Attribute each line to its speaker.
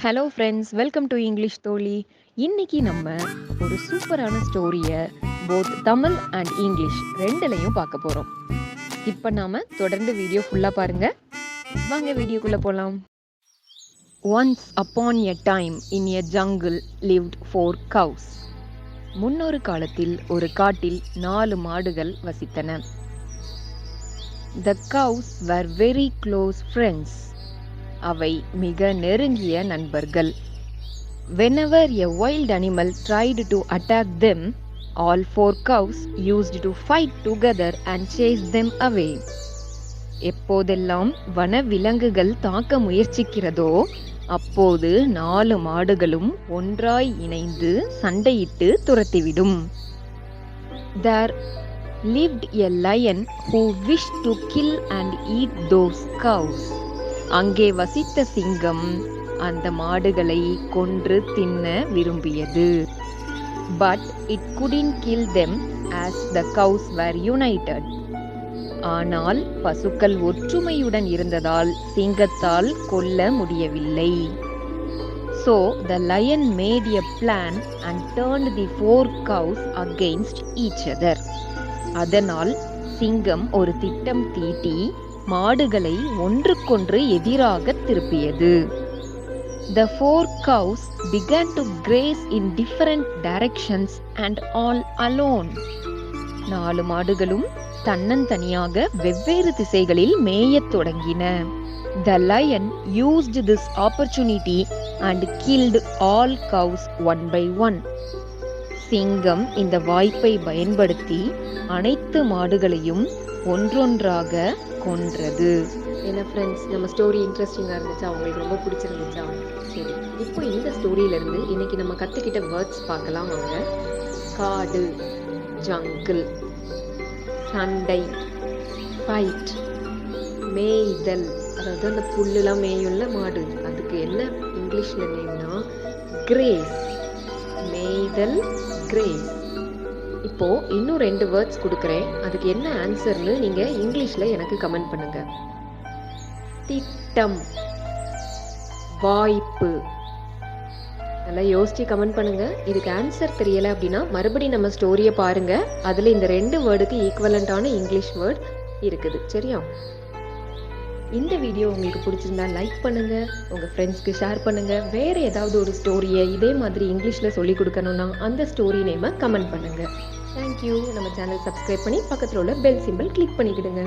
Speaker 1: Hello friends, welcome to English தோழி. இன்னைக்கு நம்ம ஒரு சூப்பரான ஸ்டோரியை போத் தமிழ் அண்ட் இங்கிலீஷ் ரெண்டுலையும் பார்க்க போகிறோம். ஸ்கிப் பண்ணாமல் தொடர்ந்து வீடியோ ஃபுல்லாக பாருங்க. வாங்க வீடியோக்குள்ளே போகலாம். Once upon a time in a jungle lived 4 cows. முன்னொரு காலத்தில் ஒரு காட்டில் 4 மாடுகள் வசித்தன. The cows were very close friends. அவை மிக நெருங்கிய நண்பர்கள். Whenever a wild animal tried to attack them, all 4 cows used to fight together and chase them away. எப்போதெல்லாம் வன விலங்குகள் தாக்க முயற்சிக்கிறதோ அப்போது 4 மாடுகளும் ஒன்றாய் இணைந்து சண்டையிட்டு துரத்திவிடும். There lived a lion who wished to kill and eat those cows. அங்கே வசித்த சிங்கம் அந்த மாடுகளை கொன்று தின்ன விரும்பியது. But it couldn't kill them as the cows were united. ஆனால் பசுக்கள் ஒற்றுமையுடன் இருந்ததால் சிங்கத்தால் கொல்ல முடியவில்லை. So the lion made a plan and turned the 4 cows against each other. அதனால் சிங்கம் ஒரு திட்டம் தீட்டி மாடுகளை ஒன்றுக்கொன்று எதிராக திருப்பியது. The 4 cows began to graze in different directions and all alone. 4 மாடுகளும் தன்னந்தனியாக வெவ்வேறு திசைகளில் மேயத் தொடங்கின. The lion used this opportunity and killed all cows one by one. சிங்கம் இந்த வாய்ப்பை பயன்படுத்தி அனைத்து மாடுகளையும் ஒன்றொன்றாக கொன்றது. என்ன ஃப்ரெண்ட்ஸ், நம்ம ஸ்டோரி இன்ட்ரெஸ்டிங்காக இருந்துச்சா? உங்களுக்கு ரொம்ப பிடிச்சிருந்துச்சா? சரி, இப்போ இந்த ஸ்டோரியிலேருந்து இன்னைக்கு நம்ம கற்றுக்கிட்ட வேர்ட்ஸ் பார்க்கலாம் வாங்க. காடு, ஜங்கிள், சண்டை, ஃபைட், மேய்தல், அதாவது அந்த புல்லுலாம் மேயுள்ள மாடு, அதுக்கு என்ன இங்கிலீஷில் நேம்னா கிரேஸ். மேய்தல், கிரேஸ். இப்போ இன்னும் 2 வேர்ட்ஸ் கொடுக்குறேன். அதுக்கு என்ன ஆன்சர்னு நீங்க இங்கிலீஷ்ல எனக்கு கமெண்ட் பண்ணுங்க. திட்டம், வாய்ப்பு. நல்லா யோசிச்சு கமெண்ட் பண்ணுங்க. இதுக்கு ஆன்சர் தெரியல அப்படின்னா மறுபடியும் நம்ம ஸ்டோரியை பாருங்க. அதுல இந்த 2 வேர்டுக்கு ஈக்குவலண்டான இங்கிலீஷ் வேர்ட் இருக்குது. சரியா? இந்த வீடியோ உங்களுக்கு பிடிச்சிருந்தா லைக் பண்ணுங்க, உங்க ஃப்ரெண்ட்ஸ்க்கு ஷேர் பண்ணுங்க. வேற ஏதாவது ஒரு ஸ்டோரியை இதே மாதிரி இங்கிலீஷ்ல சொல்லி கொடுக்கணும்னா அந்த ஸ்டோரி நேமை கமெண்ட் பண்ணுங்க. தேங்க்யூ. நம்ம சேனல் சப்ஸ்கிரைப் பண்ணி பக்கத்தில் உள்ள பெல் சிம்பிள் கிளிக் பண்ணிக்கிடுங்க.